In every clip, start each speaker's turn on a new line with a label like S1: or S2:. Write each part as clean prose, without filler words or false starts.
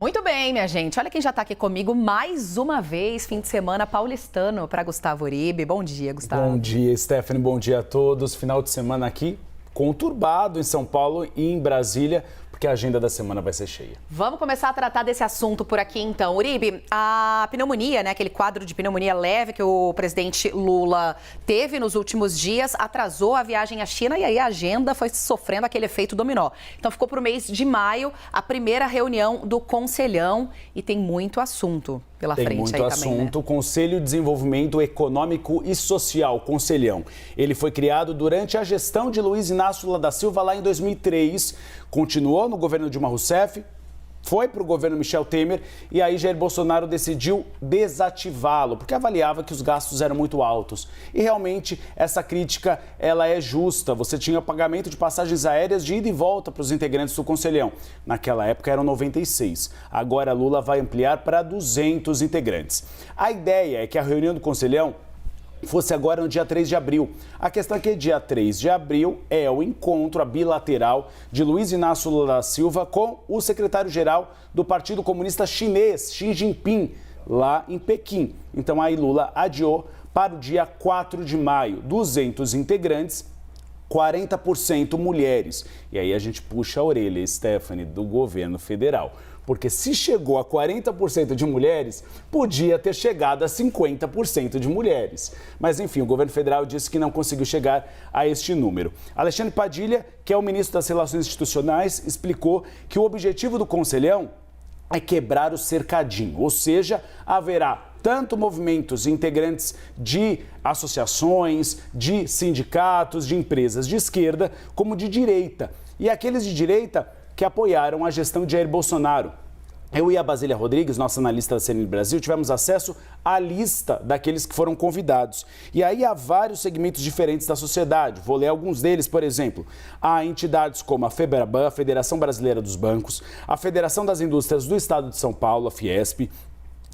S1: Muito bem, minha gente. Olha quem já está aqui comigo mais uma vez, fim de semana paulistano para Gustavo Uribe. Bom dia, Gustavo.
S2: Bom dia, Stephanie. Bom dia a todos. Final de semana aqui conturbado em São Paulo e em Brasília, porque a agenda da semana vai ser cheia.
S1: Vamos começar a tratar desse assunto por aqui, então. Uribe, a pneumonia, né, aquele quadro de pneumonia leve que o presidente Lula teve nos últimos dias, atrasou a viagem à China e aí a agenda foi sofrendo aquele efeito dominó. Então ficou para o mês de maio a primeira reunião do Conselhão e tem muito assunto pela frente aí também, né?
S2: Tem muito assunto. Conselho de Desenvolvimento Econômico e Social, Conselhão. Ele foi criado durante a gestão de Luiz Inácio Lula da Silva lá em 2003, continuou no governo Dilma Rousseff, foi para o governo Michel Temer e aí Jair Bolsonaro decidiu desativá-lo, porque avaliava que os gastos eram muito altos. E realmente essa crítica ela é justa. Você tinha pagamento de passagens aéreas de ida e volta para os integrantes do Conselhão. Naquela época eram 96. Agora Lula vai ampliar para 200 integrantes. A ideia é que a reunião do Conselhão fosse agora no dia 3 de abril. A questão é que dia 3 de abril é o encontro bilateral de Luiz Inácio Lula da Silva com o secretário-geral do Partido Comunista Chinês, Xi Jinping, lá em Pequim. Então aí Lula adiou para o dia 4 de maio. 200 integrantes, 40% mulheres. E aí a gente puxa a orelha, Stephanie, do governo federal. Porque se chegou a 40% de mulheres, podia ter chegado a 50% de mulheres. Mas, enfim, o governo federal disse que não conseguiu chegar a este número. Alexandre Padilha, que é o ministro das Relações Institucionais, explicou que o objetivo do Conselhão é quebrar o cercadinho, ou seja, haverá tanto movimentos integrantes de associações, de sindicatos, de empresas de esquerda, como de direita. E aqueles de direita que apoiaram a gestão de Jair Bolsonaro. Eu e a Basília Rodrigues, nossa analista da CNN Brasil, tivemos acesso à lista daqueles que foram convidados. E aí há vários segmentos diferentes da sociedade. Vou ler alguns deles, por exemplo. Há entidades como a FEBRABAN, a Federação Brasileira dos Bancos, a Federação das Indústrias do Estado de São Paulo, a Fiesp,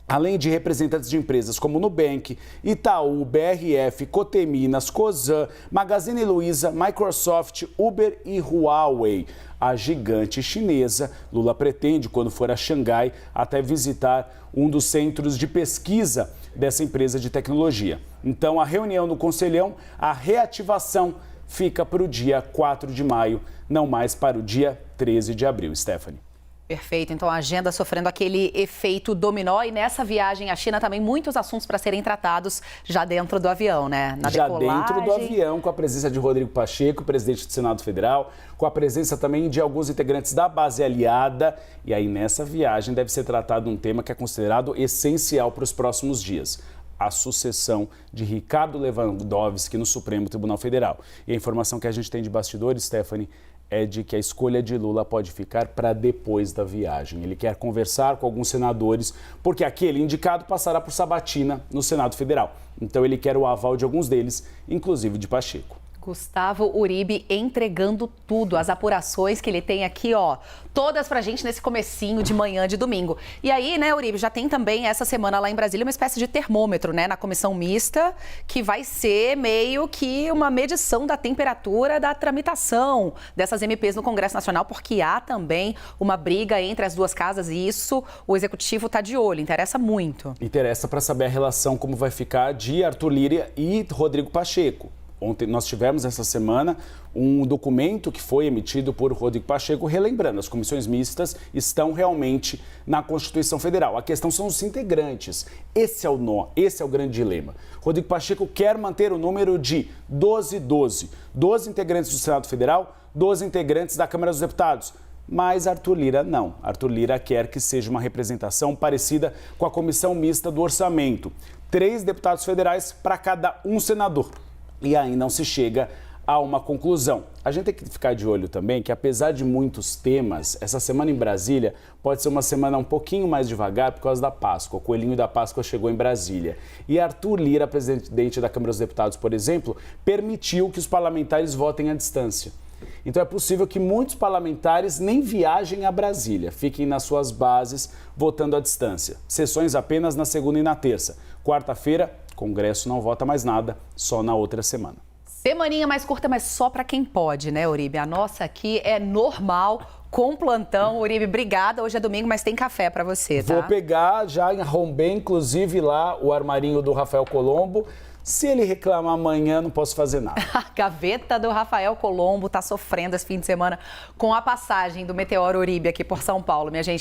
S2: além de representantes de empresas como Nubank, Itaú, BRF, Coteminas, Cosan, Magazine Luiza, Microsoft, Uber e Huawei. A gigante chinesa, Lula pretende, quando for a Xangai, até visitar um dos centros de pesquisa dessa empresa de tecnologia. Então, a reunião no Conselhão, a reativação fica para o dia 4 de maio, não mais para o dia 13 de abril. Stephanie.
S1: Perfeito, então a agenda sofrendo aquele efeito dominó e nessa viagem à China também muitos assuntos para serem tratados já dentro do avião, né? Na decolagem.
S2: Dentro do avião, com a presença de Rodrigo Pacheco, presidente do Senado Federal, com a presença também de alguns integrantes da base aliada. E aí nessa viagem deve ser tratado um tema que é considerado essencial para os próximos dias: a sucessão de Ricardo Lewandowski no Supremo Tribunal Federal. E a informação que a gente tem de bastidores, Stephanie, é de que a escolha de Lula pode ficar para depois da viagem. Ele quer conversar com alguns senadores, porque aquele indicado passará por sabatina no Senado Federal. Então ele quer o aval de alguns deles, inclusive de Pacheco.
S1: Gustavo Uribe entregando tudo, as apurações que ele tem aqui, ó, todas pra gente nesse comecinho de manhã de domingo. E aí, né, Uribe, já tem também essa semana lá em Brasília uma espécie de termômetro, né, na comissão mista, que vai ser meio que uma medição da temperatura da tramitação dessas MPs no Congresso Nacional, porque há também uma briga entre as duas casas e isso o Executivo tá de olho, interessa muito.
S2: Interessa para saber a relação, como vai ficar de Arthur Lira e Rodrigo Pacheco. Ontem nós tivemos essa semana um documento que foi emitido por Rodrigo Pacheco, relembrando, as comissões mistas estão realmente na Constituição Federal. A questão são os integrantes. Esse é o nó, esse é o grande dilema. Rodrigo Pacheco quer manter o número de 12 integrantes do Senado Federal, 12 integrantes da Câmara dos Deputados. Mas Arthur Lira não. Arthur Lira quer que seja uma representação parecida com a comissão mista do orçamento. 3 deputados federais para cada um senador. E aí não se chega a uma conclusão. A gente tem que ficar de olho também que, apesar de muitos temas, essa semana em Brasília pode ser uma semana um pouquinho mais devagar por causa da Páscoa. O coelhinho da Páscoa chegou em Brasília. E Arthur Lira, presidente da Câmara dos Deputados, por exemplo, permitiu que os parlamentares votem à distância. Então é possível que muitos parlamentares nem viajem a Brasília, fiquem nas suas bases votando à distância. Sessões apenas na segunda e na terça. Quarta-feira, Congresso não vota mais nada, só na outra semana.
S1: Semaninha mais curta, mas só para quem pode, né, Uribe? A nossa aqui é normal, com plantão. Uribe, obrigada. Hoje é domingo, mas tem café para você, tá?
S2: Vou pegar, já arrombei, inclusive, lá o armarinho do Rafael Colombo. Se ele reclamar amanhã, não posso fazer nada.
S1: A gaveta do Rafael Colombo tá sofrendo esse fim de semana com a passagem do Meteoro Uribe aqui por São Paulo, minha gente.